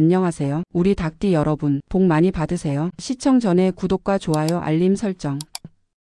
안녕하세요. 우리 닭띠 여러분, 복 많이 받으세요. 시청 전에 구독과 좋아요, 알림 설정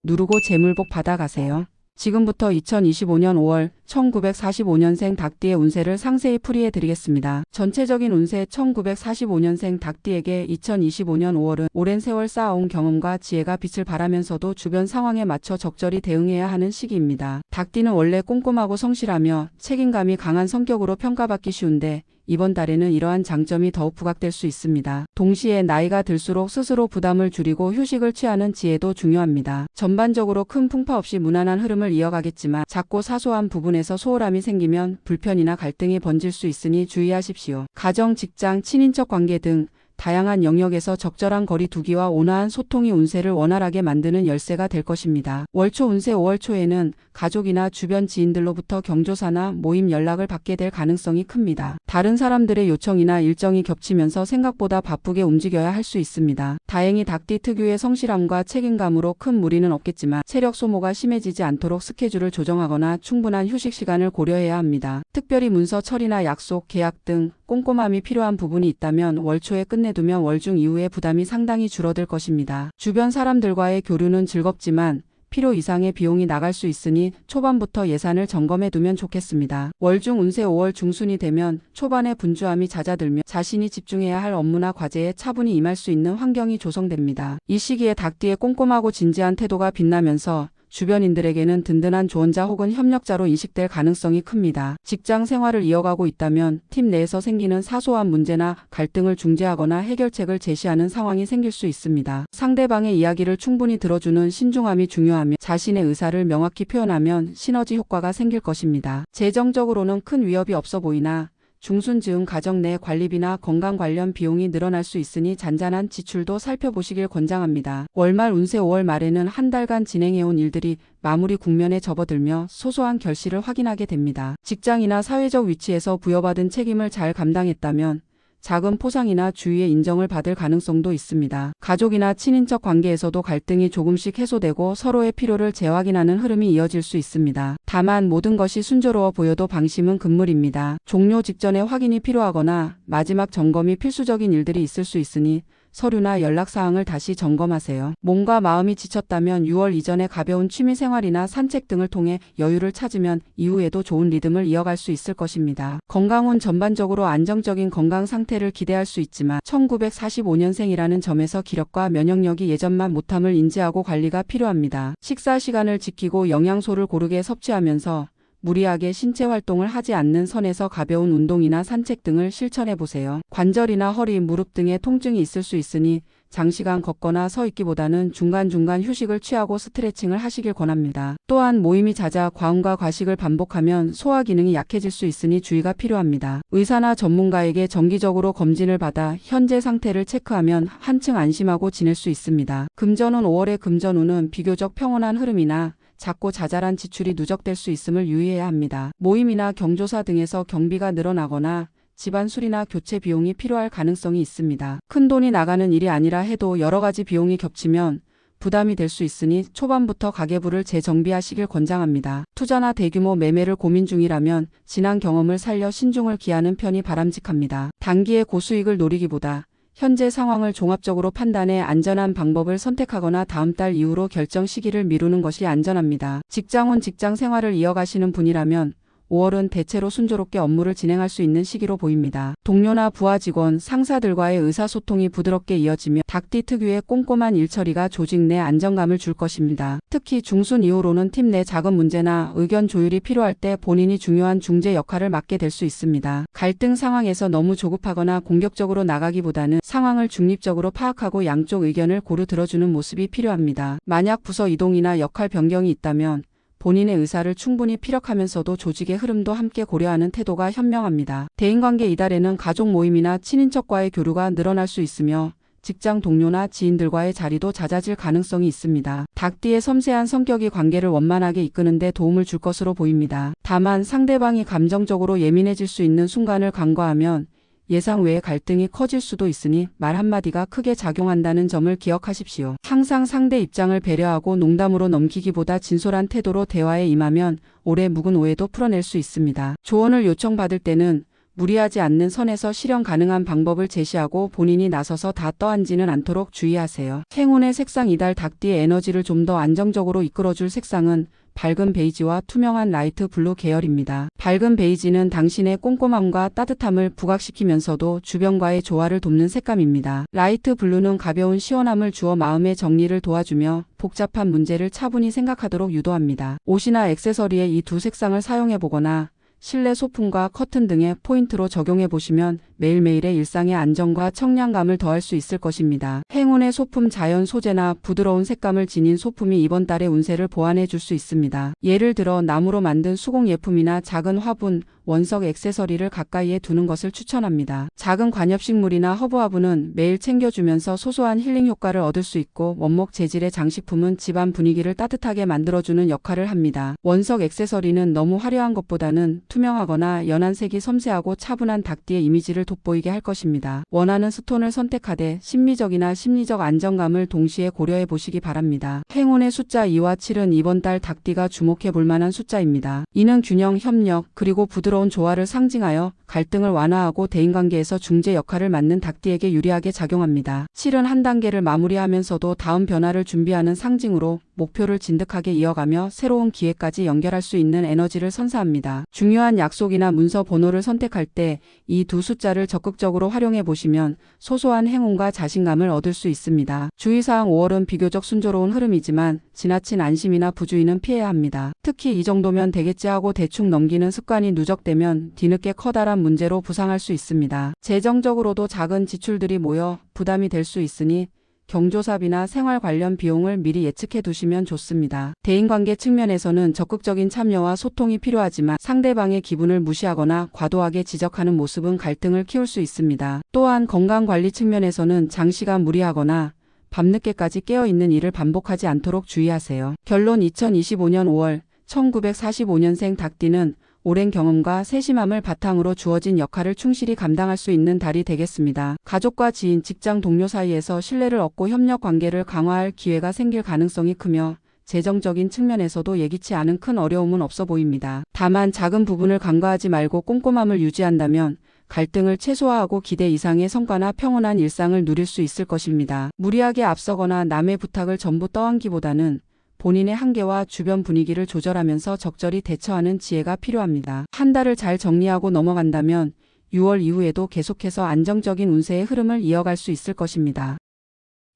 누르고 재물복 받아가세요. 지금부터 2025년 5월 1945년생 닭띠의 운세를 상세히 풀이해 드리겠습니다. 전체적인 운세. 1945년생 닭띠에게 2025년 5월은 오랜 세월 쌓아온 경험과 지혜가 빛을 발하면서도 주변 상황에 맞춰 적절히 대응해야 하는 시기입니다. 닭띠는 원래 꼼꼼하고 성실하며 책임감이 강한 성격으로 평가받기 쉬운데 이번 달에는 이러한 장점이 더욱 부각될 수 있습니다. 동시에 나이가 들수록 스스로 부담을 줄이고 휴식을 취하는 지혜도 중요합니다. 전반적으로 큰 풍파 없이 무난한 흐름을 이어가겠지만 작고 사소한 부분에서 소홀함이 생기면 불편이나 갈등이 번질 수 있으니 주의하십시오. 가정, 직장, 친인척 관계 등 다양한 영역에서 적절한 거리 두기와 온화한 소통이 운세를 원활하게 만드는 열쇠가 될 것입니다. 월초 운세. 5월 초에는 가족이나 주변 지인들로부터 경조사나 모임 연락을 받게 될 가능성이 큽니다. 다른 사람들의 요청이나 일정이 겹치면서 생각보다 바쁘게 움직여야 할 수 있습니다. 다행히 닭띠 특유의 성실함과 책임감으로 큰 무리는 없겠지만 체력 소모가 심해지지 않도록 스케줄을 조정하거나 충분한 휴식 시간을 고려해야 합니다. 특별히 문서 처리나 약속, 계약 등 꼼꼼함이 필요한 부분이 있다면 월초에 끝내두면 월중 이후에 부담이 상당히 줄어들 것입니다. 주변 사람들과의 교류는 즐겁지만 필요 이상의 비용이 나갈 수 있으니 초반부터 예산을 점검해 두면 좋겠습니다. 월중 운세. 5월 중순이 되면 초반에 분주함이 잦아들며 자신이 집중해야 할 업무나 과제에 차분히 임할 수 있는 환경이 조성됩니다. 이 시기에 닭띠의 꼼꼼하고 진지한 태도가 빛나면서 주변인들에게는 든든한 조언자 혹은 협력자로 인식될 가능성이 큽니다. 직장 생활을 이어가고 있다면 팀 내에서 생기는 사소한 문제나 갈등을 중재하거나 해결책을 제시하는 상황이 생길 수 있습니다. 상대방의 이야기를 충분히 들어주는 신중함이 중요하며 자신의 의사를 명확히 표현하면 시너지 효과가 생길 것입니다. 재정적으로는 큰 위협이 없어 보이나 중순 즈음 가정 내 관리비나 건강 관련 비용이 늘어날 수 있으니 잔잔한 지출도 살펴보시길 권장합니다. 월말 운세. 5월 말에는 한 달간 진행해온 일들이 마무리 국면에 접어들며 소소한 결실을 확인하게 됩니다. 직장이나 사회적 위치에서 부여받은 책임을 잘 감당했다면 작은 포상이나 주위의 인정을 받을 가능성도 있습니다. 가족이나 친인척 관계에서도 갈등이 조금씩 해소되고 서로의 필요를 재확인하는 흐름이 이어질 수 있습니다. 다만 모든 것이 순조로워 보여도 방심은 금물입니다. 종료 직전에 확인이 필요하거나 마지막 점검이 필수적인 일들이 있을 수 있으니 서류나 연락사항을 다시 점검하세요. 몸과 마음이 지쳤다면 6월 이전에 가벼운 취미생활이나 산책 등을 통해 여유를 찾으면 이후에도 좋은 리듬을 이어갈 수 있을 것입니다. 건강은 전반적으로 안정적인 건강 상태를 기대할 수 있지만 1945년생이라는 점에서 기력과 면역력이 예전만 못함을 인지하고 관리가 필요합니다. 식사 시간을 지키고 영양소를 고르게 섭취하면서 무리하게 신체 활동을 하지 않는 선에서 가벼운 운동이나 산책 등을 실천해 보세요. 관절이나 허리, 무릎 등의 통증이 있을 수 있으니 장시간 걷거나 서 있기보다는 중간중간 휴식을 취하고 스트레칭을 하시길 권합니다. 또한 모임이 잦아 과음과 과식을 반복하면 소화 기능이 약해질 수 있으니 주의가 필요합니다. 의사나 전문가에게 정기적으로 검진을 받아 현재 상태를 체크하면 한층 안심하고 지낼 수 있습니다. 금전운. 5월의 금전운은 비교적 평온한 흐름이나 작고 자잘한 지출이 누적될 수 있음을 유의해야 합니다. 모임이나 경조사 등에서 경비가 늘어나거나 집안 수리나 교체 비용이 필요할 가능성이 있습니다. 큰 돈이 나가는 일이 아니라 해도 여러 가지 비용이 겹치면 부담이 될 수 있으니 초반부터 가계부를 재정비하시길 권장합니다. 투자나 대규모 매매를 고민 중이라면 지난 경험을 살려 신중을 기하는 편이 바람직합니다. 단기의 고수익을 노리기보다 현재 상황을 종합적으로 판단해 안전한 방법을 선택하거나 다음 달 이후로 결정 시기를 미루는 것이 안전합니다. 직장운. 직장 생활을 이어가시는 분이라면 5월은 대체로 순조롭게 업무를 진행할 수 있는 시기로 보입니다. 동료나 부하 직원, 상사들과의 의사소통이 부드럽게 이어지며 닭띠 특유의 꼼꼼한 일처리가 조직 내 안정감을 줄 것입니다. 특히 중순 이후로는 팀 내 작은 문제나 의견 조율이 필요할 때 본인이 중요한 중재 역할을 맡게 될 수 있습니다. 갈등 상황에서 너무 조급하거나 공격적으로 나가기보다는 상황을 중립적으로 파악하고 양쪽 의견을 고루 들어주는 모습이 필요합니다. 만약 부서 이동이나 역할 변경이 있다면 본인의 의사를 충분히 피력하면서도 조직의 흐름도 함께 고려하는 태도가 현명합니다. 대인관계. 이달에는 가족 모임이나 친인척과의 교류가 늘어날 수 있으며 직장 동료나 지인들과의 자리도 잦아질 가능성이 있습니다. 닭띠의 섬세한 성격이 관계를 원만하게 이끄는 데 도움을 줄 것으로 보입니다. 다만 상대방이 감정적으로 예민해질 수 있는 순간을 간과하면 예상 외의 갈등이 커질 수도 있으니 말 한마디가 크게 작용한다는 점을 기억하십시오. 항상 상대 입장을 배려하고 농담으로 넘기기보다 진솔한 태도로 대화에 임하면 오래 묵은 오해도 풀어낼 수 있습니다. 조언을 요청받을 때는 무리하지 않는 선에서 실현 가능한 방법을 제시하고 본인이 나서서 다 떠안지는 않도록 주의하세요. 행운의 색상 이달 닭띠의 에너지를 좀 더 안정적으로 이끌어줄 색상은 밝은 베이지와 투명한 라이트 블루 계열입니다. 밝은 베이지는 당신의 꼼꼼함과 따뜻함을 부각시키면서도 주변과의 조화를 돕는 색감입니다. 라이트 블루는 가벼운 시원함을 주어 마음의 정리를 도와주며 복잡한 문제를 차분히 생각하도록 유도합니다. 옷이나 액세서리에 이 두 색상을 사용해보거나 실내 소품과 커튼 등의 포인트로 적용해보시면 매일매일의 일상의 안정과 청량감을 더할 수 있을 것입니다. 행운의 소품 자연 소재나 부드러운 색감을 지닌 소품이 이번 달의 운세를 보완해 줄 수 있습니다. 예를 들어 나무로 만든 수공 예품이나 작은 화분, 원석 액세서리를 가까이에 두는 것을 추천합니다. 작은 관엽식물이나 허브화분은 매일 챙겨주면서 소소한 힐링 효과를 얻을 수 있고 원목 재질의 장식품은 집안 분위기를 따뜻하게 만들어주는 역할을 합니다. 원석 액세서리는 너무 화려한 것보다는 투명하거나 연한 색이 섬세하고 차분한 닭띠의 이미지를 돋보이게 할 것입니다. 원하는 스톤을 선택하되 심미적이나 심리적 안정감을 동시에 고려해 보시기 바랍니다. 행운의 숫자 2와 7은 이번 달 닭띠가 주목해 볼 만한 숫자입니다. 이는 균형, 협력, 그리고 부드러운 조화를 상징하여 갈등을 완화하고 대인관계에서 중재 역할을 맡는 닭띠에게 유리하게 작용합니다. 7은 한 단계를 마무리하면서도 다음 변화를 준비하는 상징으로 목표를 진득하게 이어가며 새로운 기회까지 연결할 수 있는 에너지를 선사합니다. 중요한 약속이나 문서 번호를 선택할 때 이 두 숫자를 적극적으로 활용해 보시면 소소한 행운과 자신감을 얻을 수 있습니다. 주의사항 5월은 비교적 순조로운 흐름이지만 지나친 안심이나 부주의는 피해야 합니다. 특히 이 정도면 되겠지 하고 대충 넘기는 습관이 누적되면 뒤늦게 커다란 문제로 부상할 수 있습니다. 재정적으로도 작은 지출들이 모여 부담이 될 수 있으니 경조사비나 생활 관련 비용을 미리 예측해 두시면 좋습니다. 대인관계 측면에서는 적극적인 참여와 소통이 필요하지만 상대방의 기분을 무시하거나 과도하게 지적하는 모습은 갈등을 키울 수 있습니다. 또한 건강관리 측면에서는 장시간 무리하거나 밤늦게까지 깨어있는 일을 반복하지 않도록 주의하세요. 결론 2025년 5월 1945년생 닭띠는 오랜 경험과 세심함을 바탕으로 주어진 역할을 충실히 감당할 수 있는 달이 되겠습니다. 가족과 지인, 직장 동료 사이에서 신뢰를 얻고 협력 관계를 강화할 기회가 생길 가능성이 크며 재정적인 측면에서도 예기치 않은 큰 어려움은 없어 보입니다. 다만 작은 부분을 간과하지 말고 꼼꼼함을 유지한다면 갈등을 최소화하고 기대 이상의 성과나 평온한 일상을 누릴 수 있을 것입니다. 무리하게 앞서거나 남의 부탁을 전부 떠안기보다는 본인의 한계와 주변 분위기를 조절하면서 적절히 대처하는 지혜가 필요합니다. 한 달을 잘 정리하고 넘어간다면 6월 이후에도 계속해서 안정적인 운세의 흐름을 이어갈 수 있을 것입니다.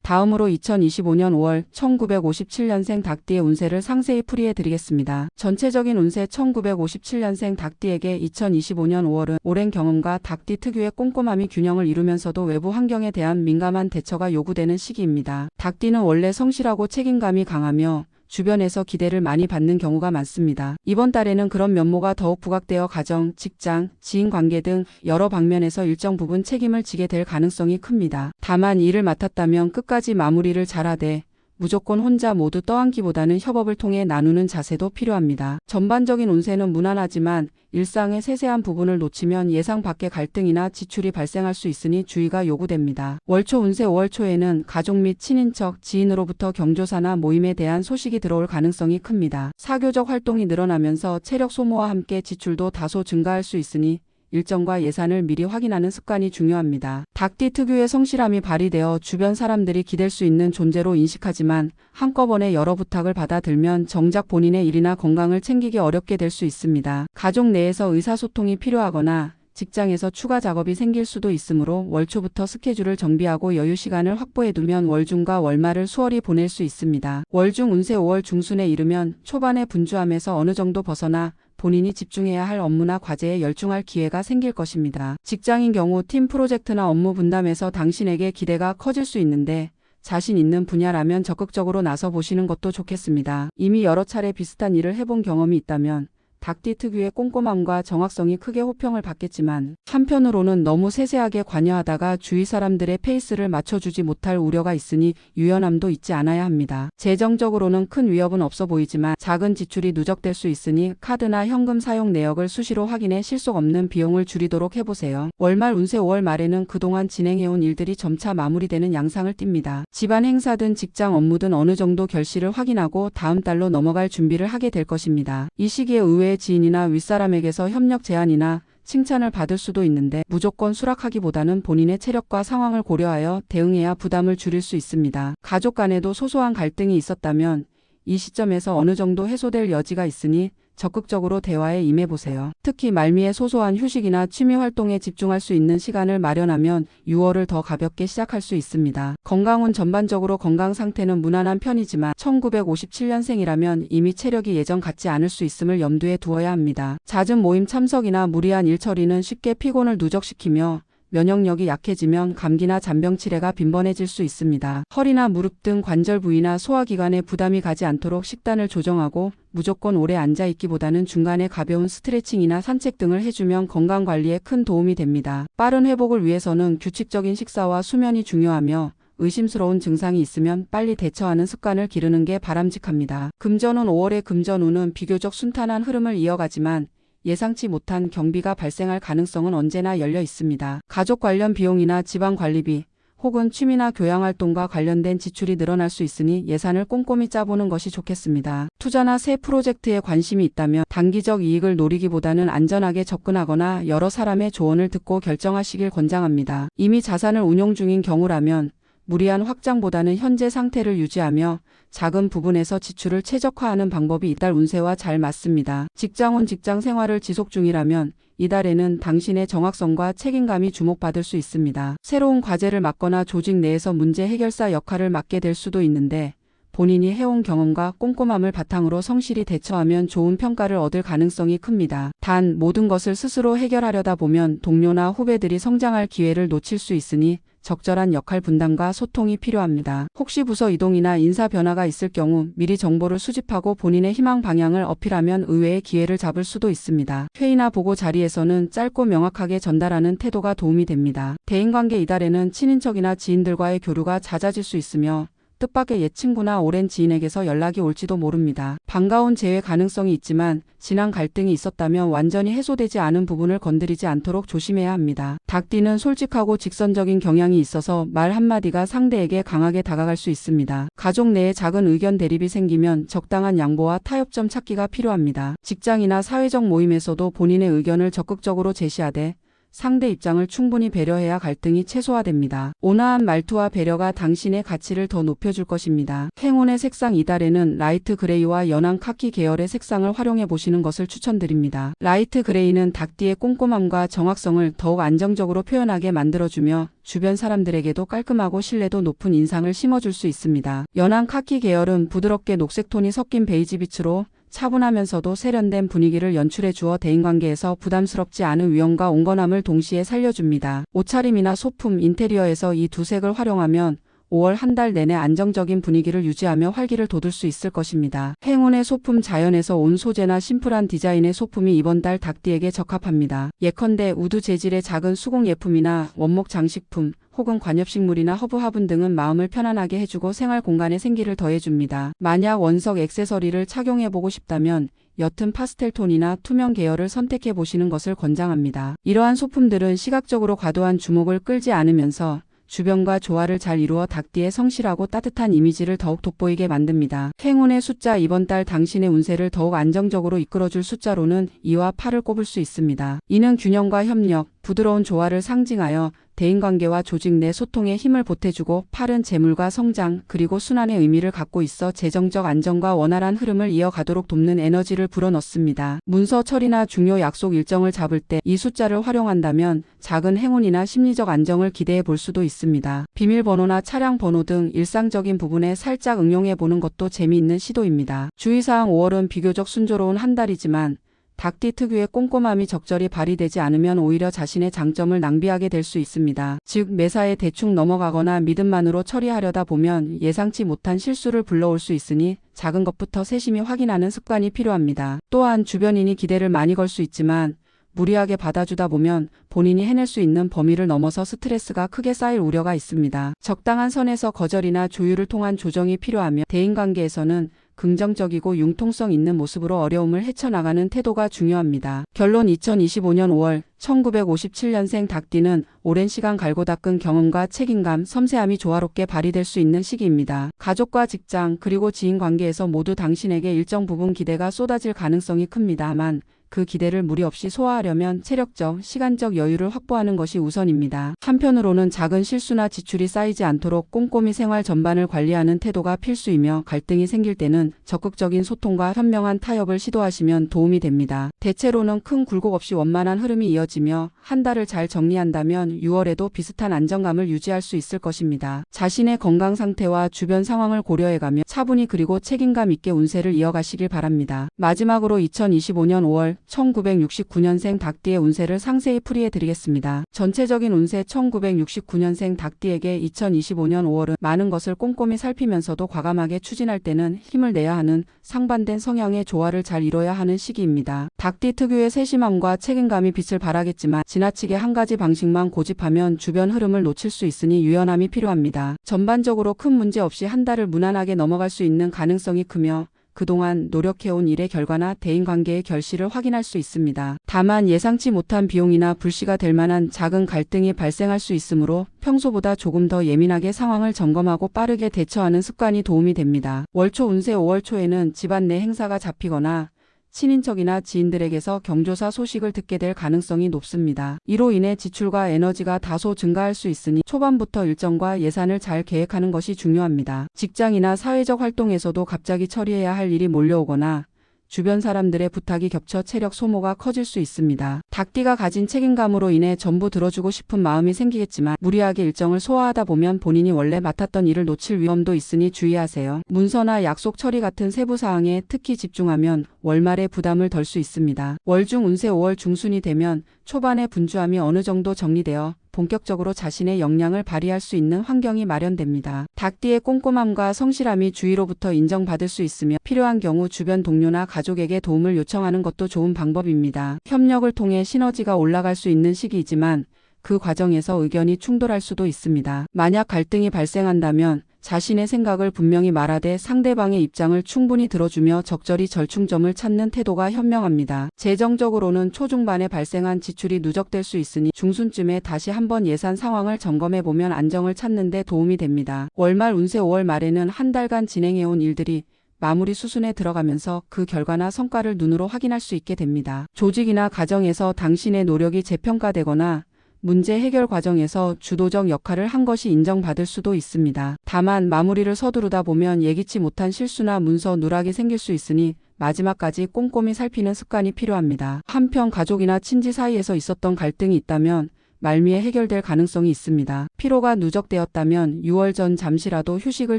다음으로 2025년 5월 1957년생 닭띠의 운세를 상세히 풀이해 드리겠습니다. 전체적인 운세 1957년생 닭띠에게 2025년 5월은 오랜 경험과 닭띠 특유의 꼼꼼함이 균형을 이루면서도 외부 환경에 대한 민감한 대처가 요구되는 시기입니다. 닭띠는 원래 성실하고 책임감이 강하며 주변에서 기대를 많이 받는 경우가 많습니다. 이번 달에는 그런 면모가 더욱 부각되어 가정, 직장, 지인 관계 등 여러 방면에서 일정 부분 책임을 지게 될 가능성이 큽니다. 다만 일을 맡았다면 끝까지 마무리를 잘하되 무조건 혼자 모두 떠안기보다는 협업을 통해 나누는 자세도 필요합니다. 전반적인 운세는 무난하지만 일상의 세세한 부분을 놓치면 예상 밖의 갈등이나 지출이 발생할 수 있으니 주의가 요구됩니다. 월초 운세 5월 초에는 가족 및 친인척, 지인으로부터 경조사나 모임에 대한 소식이 들어올 가능성이 큽니다. 사교적 활동이 늘어나면서 체력 소모와 함께 지출도 다소 증가할 수 있으니 일정과 예산을 미리 확인하는 습관이 중요합니다. 닭띠 특유의 성실함이 발휘되어 주변 사람들이 기댈 수 있는 존재로 인식하지만 한꺼번에 여러 부탁을 받아들면 정작 본인의 일이나 건강을 챙기기 어렵게 될 수 있습니다. 가족 내에서 의사소통이 필요하거나 직장에서 추가 작업이 생길 수도 있으므로 월초부터 스케줄을 정비하고 여유 시간을 확보해두면 월중과 월말을 수월히 보낼 수 있습니다. 월중 운세 5월 중순에 이르면 초반의 분주함에서 어느 정도 벗어나 본인이 집중해야 할 업무나 과제에 열중할 기회가 생길 것입니다. 직장인 경우 팀 프로젝트나 업무 분담에서 당신에게 기대가 커질 수 있는데 자신 있는 분야라면 적극적으로 나서 보시는 것도 좋겠습니다. 이미 여러 차례 비슷한 일을 해본 경험이 있다면 닭띠 특유의 꼼꼼함과 정확성이 크게 호평을 받겠지만 한편으로는 너무 세세하게 관여하다가 주위 사람들의 페이스를 맞춰주지 못할 우려가 있으니 유연함도 잊지 않아야 합니다. 재정적으로는 큰 위협은 없어 보이지만 작은 지출이 누적될 수 있으니 카드나 현금 사용 내역을 수시로 확인해 실속 없는 비용을 줄이도록 해보세요. 월말 운세 5월 말에는 그동안 진행해온 일들이 점차 마무리되는 양상을 띱니다. 집안 행사든 직장 업무든 어느 정도 결실을 확인하고 다음 달로 넘어갈 준비를 하게 될 것입니다. 이 시기에 의외의 지인이나 윗사람에게서 협력 제안이나 칭찬을 받을 수도 있는데 무조건 수락하기보다는 본인의 체력과 상황을 고려하여 대응해야 부담을 줄일 수 있습니다. 가족 간에도 소소한 갈등이 있었다면 이 시점에서 어느 정도 해소될 여지가 있으니 적극적으로 대화에 임해보세요. 특히 말미에 소소한 휴식이나 취미 활동에 집중할 수 있는 시간을 마련하면 6월을 더 가볍게 시작할 수 있습니다. 건강운 전반적으로 건강 상태는 무난한 편이지만 1957년생이라면 이미 체력이 예전 같지 않을 수 있음을 염두에 두어야 합니다. 잦은 모임 참석이나 무리한 일 처리는 쉽게 피곤을 누적시키며 면역력이 약해지면 감기나 잔병 치레가 빈번해질 수 있습니다. 허리나 무릎 등 관절 부위나 소화기관에 부담이 가지 않도록 식단을 조정하고 무조건 오래 앉아있기보다는 중간에 가벼운 스트레칭이나 산책 등을 해주면 건강관리에 큰 도움이 됩니다. 빠른 회복을 위해서는 규칙적인 식사와 수면이 중요하며 의심스러운 증상이 있으면 빨리 대처하는 습관을 기르는 게 바람직합니다. 금전운 5월의 금전운은 비교적 순탄한 흐름을 이어가지만 예상치 못한 경비가 발생할 가능성은 언제나 열려 있습니다. 가족 관련 비용이나 집안 관리비 혹은 취미나 교양활동과 관련된 지출이 늘어날 수 있으니 예산을 꼼꼼히 짜보는 것이 좋겠습니다. 투자나 새 프로젝트에 관심이 있다면 단기적 이익을 노리기보다는 안전하게 접근하거나 여러 사람의 조언을 듣고 결정하시길 권장합니다. 이미 자산을 운용 중인 경우라면 무리한 확장보다는 현재 상태를 유지하며 작은 부분에서 지출을 최적화하는 방법이 이달 운세와 잘 맞습니다. 직장운 직장 생활을 지속 중이라면 이달에는 당신의 정확성과 책임감이 주목받을 수 있습니다. 새로운 과제를 맡거나 조직 내에서 문제 해결사 역할을 맡게 될 수도 있는데 본인이 해온 경험과 꼼꼼함을 바탕으로 성실히 대처하면 좋은 평가를 얻을 가능성이 큽니다. 단 모든 것을 스스로 해결하려다 보면 동료나 후배들이 성장할 기회를 놓칠 수 있으니 적절한 역할 분담과 소통이 필요합니다. 혹시 부서 이동이나 인사 변화가 있을 경우 미리 정보를 수집하고 본인의 희망 방향을 어필하면 의외의 기회를 잡을 수도 있습니다. 회의나 보고 자리에서는 짧고 명확하게 전달하는 태도가 도움이 됩니다. 대인관계 이달에는 친인척이나 지인들과의 교류가 잦아질 수 있으며 뜻밖의 옛 친구나 오랜 지인에게서 연락이 올지도 모릅니다. 반가운 재회 가능성이 있지만 지난 갈등이 있었다면 완전히 해소되지 않은 부분을 건드리지 않도록 조심해야 합니다. 닭띠는 솔직하고 직선적인 경향이 있어서 말 한마디가 상대에게 강하게 다가갈 수 있습니다. 가족 내에 작은 의견 대립이 생기면 적당한 양보와 타협점 찾기가 필요합니다. 직장이나 사회적 모임에서도 본인의 의견을 적극적으로 제시하되 상대 입장을 충분히 배려해야 갈등이 최소화됩니다. 온화한 말투와 배려가 당신의 가치를 더 높여줄 것입니다. 행운의 색상 이달에는 라이트 그레이와 연한 카키 계열의 색상을 활용해 보시는 것을 추천드립니다. 라이트 그레이는 닭띠의 꼼꼼함과 정확성을 더욱 안정적으로 표현하게 만들어주며 주변 사람들에게도 깔끔하고 신뢰도 높은 인상을 심어줄 수 있습니다. 연한 카키 계열은 부드럽게 녹색 톤이 섞인 베이지 빛으로 차분하면서도 세련된 분위기를 연출해 주어 대인관계에서 부담스럽지 않은 위엄과 온건함을 동시에 살려줍니다. 옷차림이나 소품, 인테리어에서 이 두 색을 활용하면 5월 한 달 내내 안정적인 분위기를 유지하며 활기를 돋울 수 있을 것입니다. 행운의 소품 자연에서 온 소재나 심플한 디자인의 소품이 이번 달 닭띠에게 적합합니다. 예컨대 우드 재질의 작은 수공 예품이나 원목 장식품, 혹은 관엽식물이나 허브 화분 등은 마음을 편안하게 해주고 생활 공간에 생기를 더해줍니다. 만약 원석 액세서리를 착용해보고 싶다면 옅은 파스텔 톤이나 투명 계열을 선택해보시는 것을 권장합니다. 이러한 소품들은 시각적으로 과도한 주목을 끌지 않으면서 주변과 조화를 잘 이루어 닭띠의 성실하고 따뜻한 이미지를 더욱 돋보이게 만듭니다. 행운의 숫자 이번 달 당신의 운세를 더욱 안정적으로 이끌어줄 숫자로는 2와 8을 꼽을 수 있습니다. 이는 균형과 협력, 부드러운 조화를 상징하여 대인관계와 조직 내 소통에 힘을 보태주고 8은 재물과 성장 그리고 순환의 의미를 갖고 있어 재정적 안정과 원활한 흐름을 이어가도록 돕는 에너지를 불어넣습니다. 문서 처리나 중요 약속 일정을 잡을 때 이 숫자를 활용한다면 작은 행운이나 심리적 안정을 기대해 볼 수도 있습니다. 비밀번호나 차량 번호 등 일상적인 부분에 살짝 응용해 보는 것도 재미있는 시도입니다. 주의사항 5월은 비교적 순조로운 한 달이지만 닭띠 특유의 꼼꼼함이 적절히 발휘되지 않으면 오히려 자신의 장점을 낭비하게 될 수 있습니다. 즉 매사에 대충 넘어가거나 믿음만으로 처리하려다 보면 예상치 못한 실수를 불러올 수 있으니 작은 것부터 세심히 확인하는 습관이 필요합니다. 또한 주변인이 기대를 많이 걸 수 있지만 무리하게 받아주다 보면 본인이 해낼 수 있는 범위를 넘어서 스트레스가 크게 쌓일 우려가 있습니다. 적당한 선에서 거절이나 조율을 통한 조정이 필요하며 대인관계에서는 긍정적이고 융통성 있는 모습으로 어려움을 헤쳐나가는 태도가 중요합니다. 결론 2025년 5월 1957년생 닭띠는 오랜 시간 갈고 닦은 경험과 책임감, 섬세함이 조화롭게 발휘될 수 있는 시기입니다. 가족과 직장 그리고 지인 관계에서 모두 당신에게 일정 부분 기대가 쏟아질 가능성이 큽니다만 그 기대를 무리 없이 소화하려면 체력적, 시간적 여유를 확보하는 것이 우선입니다. 한편으로는 작은 실수나 지출이 쌓이지 않도록 꼼꼼히 생활 전반을 관리하는 태도가 필수이며 갈등이 생길 때는 적극적인 소통과 현명한 타협을 시도하시면 도움이 됩니다. 대체로는 큰 굴곡 없이 원만한 흐름이 이어지며 한 달을 잘 정리한다면 6월에도 비슷한 안정감을 유지할 수 있을 것입니다. 자신의 건강 상태와 주변 상황을 고려해가며 차분히 그리고 책임감 있게 운세를 이어가시길 바랍니다. 마지막으로 2025년 5월 1969년생 닭띠의 운세를 상세히 풀이해드리겠습니다. 전체적인 운세 1969년생 닭띠에게 2025년 5월은 많은 것을 꼼꼼히 살피면서도 과감하게 추진할 때는 힘을 내야 하는 상반된 성향의 조화를 잘 이뤄야 하는 시기입니다. 닭띠 특유의 세심함과 책임감이 빛을 발하겠지만 지나치게 한 가지 방식만 고집하면 주변 흐름을 놓칠 수 있으니 유연함이 필요합니다. 전반적으로 큰 문제 없이 한 달을 무난하게 넘어갈 수 있는 가능성이 크며 그동안 노력해온 일의 결과나 대인관계의 결실을 확인할 수 있습니다. 다만 예상치 못한 비용이나 불씨가 될 만한 작은 갈등이 발생할 수 있으므로 평소보다 조금 더 예민하게 상황을 점검하고 빠르게 대처하는 습관이 도움이 됩니다. 월초 운세 5월 초에는 집안 내 행사가 잡히거나 친인척이나 지인들에게서 경조사 소식을 듣게 될 가능성이 높습니다. 이로 인해 지출과 에너지가 다소 증가할 수 있으니 초반부터 일정과 예산을 잘 계획하는 것이 중요합니다. 직장이나 사회적 활동에서도 갑자기 처리해야 할 일이 몰려오거나 주변 사람들의 부탁이 겹쳐 체력 소모가 커질 수 있습니다. 닭띠가 가진 책임감으로 인해 전부 들어주고 싶은 마음이 생기겠지만 무리하게 일정을 소화하다 보면 본인이 원래 맡았던 일을 놓칠 위험도 있으니 주의하세요. 문서나 약속 처리 같은 세부 사항에 특히 집중하면 월말에 부담을 덜 수 있습니다. 월중 운세 5월 중순이 되면 초반의 분주함이 어느 정도 정리되어 본격적으로 자신의 역량을 발휘할 수 있는 환경이 마련됩니다. 닭띠의 꼼꼼함과 성실함이 주위로부터 인정받을 수 있으며 필요한 경우 주변 동료나 가족에게 도움을 요청하는 것도 좋은 방법입니다. 협력을 통해 시너지가 올라갈 수 있는 시기이지만 그 과정에서 의견이 충돌할 수도 있습니다. 만약 갈등이 발생한다면 자신의 생각을 분명히 말하되 상대방의 입장을 충분히 들어주며 적절히 절충점을 찾는 태도가 현명합니다. 재정적으로는 초중반에 발생한 지출이 누적될 수 있으니 중순쯤에 다시 한번 예산 상황을 점검해보면 안정을 찾는 데 도움이 됩니다. 월말 운세 5월 말에는 한 달간 진행해온 일들이 마무리 수순에 들어가면서 그 결과나 성과를 눈으로 확인할 수 있게 됩니다. 조직이나 가정에서 당신의 노력이 재평가되거나 문제 해결 과정에서 주도적 역할을 한 것이 인정받을 수도 있습니다. 다만 마무리를 서두르다 보면 예기치 못한 실수나 문서 누락이 생길 수 있으니 마지막까지 꼼꼼히 살피는 습관이 필요합니다. 한편 가족이나 친지 사이에서 있었던 갈등이 있다면 말미에 해결될 가능성이 있습니다. 피로가 누적되었다면 6월 전 잠시라도 휴식을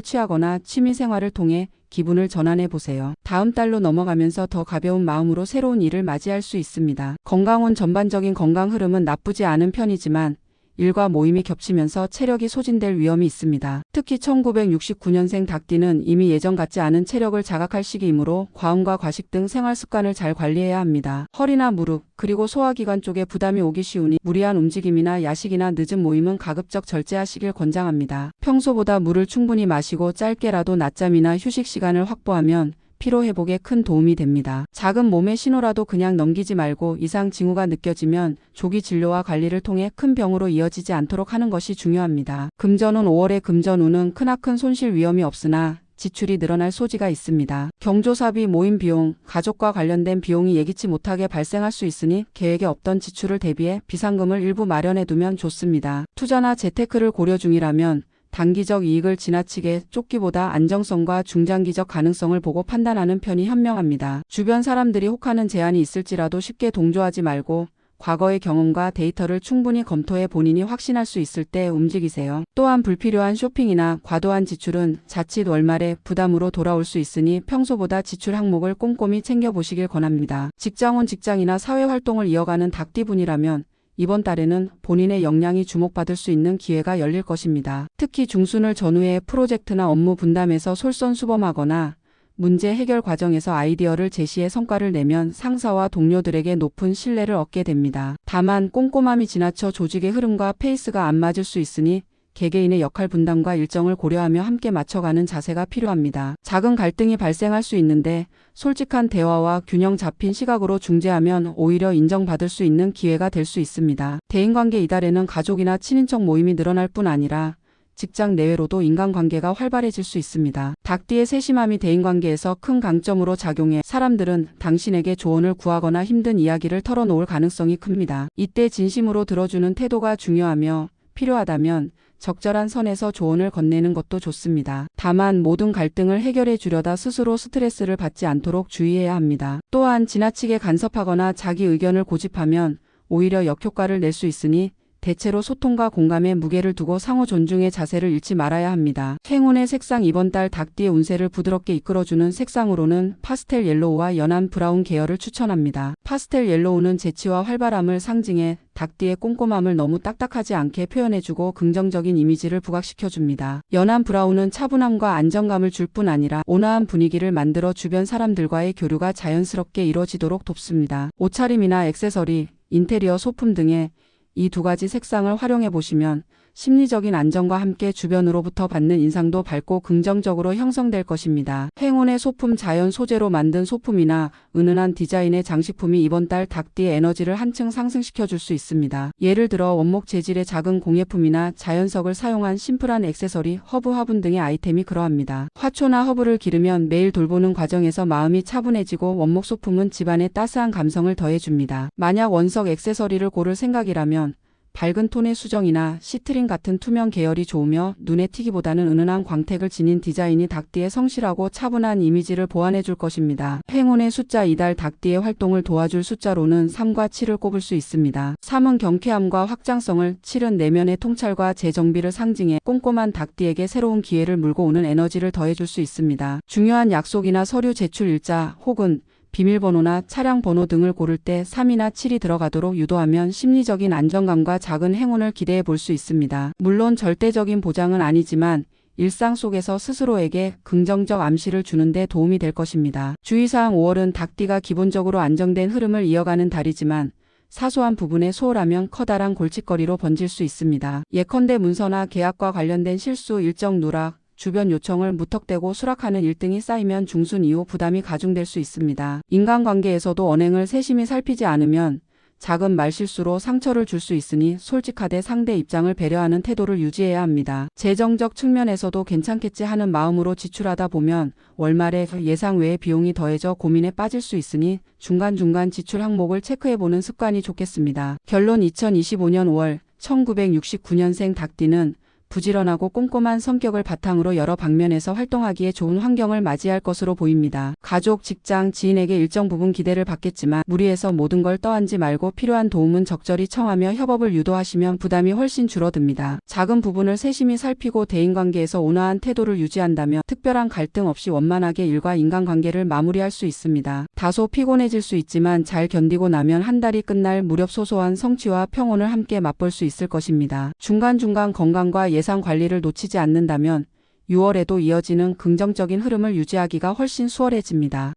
취하거나 취미생활을 통해 기분을 전환해 보세요. 다음 달로 넘어가면서 더 가벼운 마음으로 새로운 일을 맞이할 수 있습니다. 건강운 전반적인 건강 흐름은 나쁘지 않은 편이지만 일과 모임이 겹치면서 체력이 소진될 위험이 있습니다. 특히 1969년생 닭띠는 이미 예전 같지 않은 체력을 자각할 시기이므로 과음과 과식 등 생활 습관을 잘 관리해야 합니다. 허리나 무릎, 그리고 소화기관 쪽에 부담이 오기 쉬우니 무리한 움직임이나 야식이나 늦은 모임은 가급적 절제하시길 권장합니다. 평소보다 물을 충분히 마시고 짧게라도 낮잠이나 휴식 시간을 확보하면 피로회복에 큰 도움이 됩니다. 작은 몸의 신호라도 그냥 넘기지 말고 이상 징후가 느껴지면 조기 진료와 관리를 통해 큰 병으로 이어지지 않도록 하는 것이 중요합니다. 금전운 5월의 금전운은 크나큰 손실 위험이 없으나 지출이 늘어날 소지가 있습니다. 경조사비, 모임 비용, 가족과 관련된 비용이 예기치 못하게 발생할 수 있으니 계획에 없던 지출을 대비해 비상금을 일부 마련해두면 좋습니다. 투자나 재테크를 고려 중이라면 단기적 이익을 지나치게 쫓기보다 안정성과 중장기적 가능성을 보고 판단하는 편이 현명합니다. 주변 사람들이 혹하는 제안이 있을지라도 쉽게 동조하지 말고 과거의 경험과 데이터를 충분히 검토해 본인이 확신할 수 있을 때 움직이세요. 또한 불필요한 쇼핑이나 과도한 지출은 자칫 월말에 부담으로 돌아올 수 있으니 평소보다 지출 항목을 꼼꼼히 챙겨보시길 권합니다. 직장운 직장이나 사회활동을 이어가는 닭띠분이라면 이번 달에는 본인의 역량이 주목받을 수 있는 기회가 열릴 것입니다. 특히 중순을 전후해 프로젝트나 업무 분담에서 솔선수범하거나 문제 해결 과정에서 아이디어를 제시해 성과를 내면 상사와 동료들에게 높은 신뢰를 얻게 됩니다. 다만 꼼꼼함이 지나쳐 조직의 흐름과 페이스가 안 맞을 수 있으니 개개인의 역할 분담과 일정을 고려하며 함께 맞춰가는 자세가 필요합니다. 작은 갈등이 발생할 수 있는데 솔직한 대화와 균형 잡힌 시각으로 중재하면 오히려 인정받을 수 있는 기회가 될 수 있습니다. 대인관계 이달에는 가족이나 친인척 모임이 늘어날 뿐 아니라 직장 내외로도 인간관계가 활발해질 수 있습니다. 닭띠의 세심함이 대인관계에서 큰 강점으로 작용해 사람들은 당신에게 조언을 구하거나 힘든 이야기를 털어놓을 가능성이 큽니다. 이때 진심으로 들어주는 태도가 중요하며 필요하다면 적절한 선에서 조언을 건네는 것도 좋습니다. 다만 모든 갈등을 해결해 주려다 스스로 스트레스를 받지 않도록 주의해야 합니다. 또한 지나치게 간섭하거나 자기 의견을 고집하면 오히려 역효과를 낼 수 있으니 대체로 소통과 공감에 무게를 두고 상호 존중의 자세를 잃지 말아야 합니다. 행운의 색상 이번 달 닭띠의 운세를 부드럽게 이끌어주는 색상으로는 파스텔 옐로우와 연한 브라운 계열을 추천합니다. 파스텔 옐로우는 재치와 활발함을 상징해 닭띠의 꼼꼼함을 너무 딱딱하지 않게 표현해주고 긍정적인 이미지를 부각시켜줍니다. 연한 브라운은 차분함과 안정감을 줄 뿐 아니라 온화한 분위기를 만들어 주변 사람들과의 교류가 자연스럽게 이뤄지도록 돕습니다. 옷차림이나 액세서리, 인테리어 소품 등의 이 두 가지 색상을 활용해 보시면 심리적인 안정과 함께 주변으로부터 받는 인상도 밝고 긍정적으로 형성될 것입니다. 행운의 소품 자연 소재로 만든 소품이나 은은한 디자인의 장식품이 이번 달 닭띠의 에너지를 한층 상승시켜 줄 수 있습니다. 예를 들어 원목 재질의 작은 공예품이나 자연석을 사용한 심플한 액세서리, 허브, 화분 등의 아이템이 그러합니다. 화초나 허브를 기르면 매일 돌보는 과정에서 마음이 차분해지고 원목 소품은 집안에 따스한 감성을 더해줍니다. 만약 원석 액세서리를 고를 생각이라면 밝은 톤의 수정이나 시트린 같은 투명 계열이 좋으며 눈에 튀기보다는 은은한 광택을 지닌 디자인이 닭띠의 성실하고 차분한 이미지를 보완해 줄 것입니다. 행운의 숫자 이달 닭띠의 활동을 도와줄 숫자로는 3과 7을 꼽을 수 있습니다. 3은 경쾌함과 확장성을, 7은 내면의 통찰과 재정비를 상징해 꼼꼼한 닭띠에게 새로운 기회를 물고 오는 에너지를 더해줄 수 있습니다. 중요한 약속이나 서류 제출 일자 혹은 비밀번호나 차량 번호 등을 고를 때 3이나 7이 들어가도록 유도하면 심리적인 안정감과 작은 행운을 기대해 볼 수 있습니다. 물론 절대적인 보장은 아니지만 일상 속에서 스스로에게 긍정적 암시를 주는 데 도움이 될 것입니다. 주의사항 5월은 닭띠가 기본적으로 안정된 흐름을 이어가는 달이지만 사소한 부분에 소홀하면 커다란 골칫거리로 번질 수 있습니다. 예컨대 문서나 계약과 관련된 실수, 일정 누락, 주변 요청을 무턱대고 수락하는 일등이 쌓이면 중순 이후 부담이 가중될 수 있습니다. 인간관계에서도 언행을 세심히 살피지 않으면 작은 말실수로 상처를 줄 수 있으니 솔직하되 상대 입장을 배려하는 태도를 유지해야 합니다. 재정적 측면에서도 괜찮겠지 하는 마음으로 지출하다 보면 월말에 예상 외의 비용이 더해져 고민에 빠질 수 있으니 중간중간 지출 항목을 체크해보는 습관이 좋겠습니다. 결론 2025년 5월 1969년생 닭띠는 부지런하고 꼼꼼한 성격을 바탕으로 여러 방면에서 활동하기에 좋은 환경을 맞이할 것으로 보입니다. 가족, 직장, 지인에게 일정 부분 기대를 받겠지만 무리해서 모든 걸 떠안지 말고 필요한 도움은 적절히 청하며 협업을 유도하시면 부담이 훨씬 줄어듭니다. 작은 부분을 세심히 살피고 대인관계에서 온화한 태도를 유지한다면 특별한 갈등 없이 원만하게 일과 인간관계를 마무리할 수 있습니다. 다소 피곤해질 수 있지만 잘 견디고 나면 한 달이 끝날 무렵 소소한 성취와 평온을 함께 맛볼 수 있을 것입니다. 중간중간 건강과 예상 관리를 놓치지 않는다면 6월에도 이어지는 긍정적인 흐름을 유지하기가 훨씬 수월해집니다.